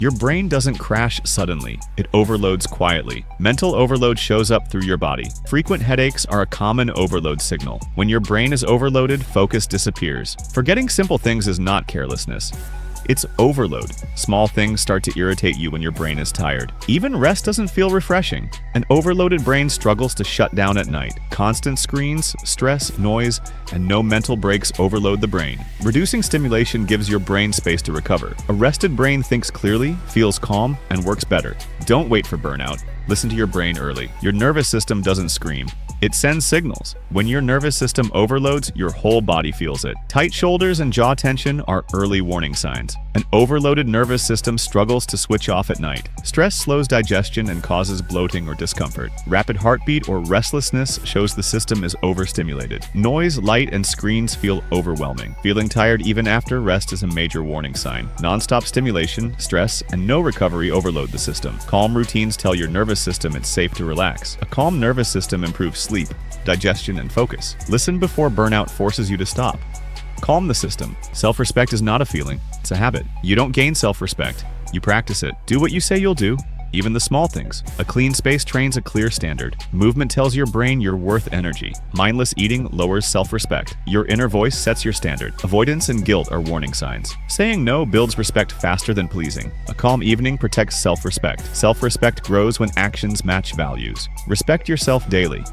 Your brain doesn't crash suddenly, it overloads quietly. Mental overload shows up through your body. Frequent headaches are a common overload signal. When your brain is overloaded, focus disappears. Forgetting simple things is not carelessness. It's overload. Small things start to irritate you when your brain is tired. Even rest doesn't feel refreshing. An overloaded brain struggles to shut down at night. Constant screens, stress, noise, and no mental breaks overload the brain. Reducing stimulation gives your brain space to recover. A rested brain thinks clearly, feels calm, and works better. Don't wait for burnout. Listen to your brain early. Your nervous system doesn't scream. It sends signals. When your nervous system overloads, your whole body feels it. Tight shoulders and jaw tension are early warning signs. An overloaded nervous system struggles to switch off at night. Stress slows digestion and causes bloating or discomfort. Rapid heartbeat or restlessness shows the system is overstimulated. Noise, light, and screens feel overwhelming. Feeling tired even after rest is a major warning sign. Non-stop stimulation, stress, and no recovery overload the system. Calm routines tell your nervous system it's safe to relax. A calm nervous system improves sleep, digestion, and focus. Listen before burnout forces you to stop. Calm the system. Self-respect is not a feeling, it's a habit. You don't gain self-respect, you practice it. Do what you say you'll do, even the small things. A clean space trains a clear standard. Movement tells your brain you're worth energy. Mindless eating lowers self-respect. Your inner voice sets your standard. Avoidance and guilt are warning signs. Saying no builds respect faster than pleasing. A calm evening protects self-respect. Self-respect grows when actions match values. Respect yourself daily.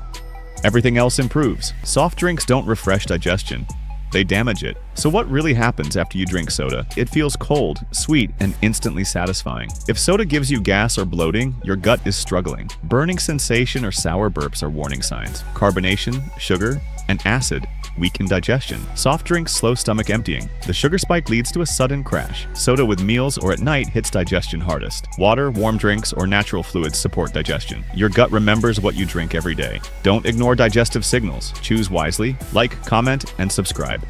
Everything else improves. Soft drinks don't refresh digestion. They damage it. So what really happens after you drink soda? It feels cold, sweet, and instantly satisfying. If soda gives you gas or bloating, your gut is struggling. Burning sensation or sour burps are warning signs. Carbonation, sugar, and acid weaken digestion. Soft drinks slow stomach emptying. The sugar spike leads to a sudden crash. Soda with meals or at night hits digestion hardest. Water, warm drinks, or natural fluids support digestion. Your gut remembers what you drink every day. Don't ignore digestive signals. Choose wisely. Like, comment, and subscribe.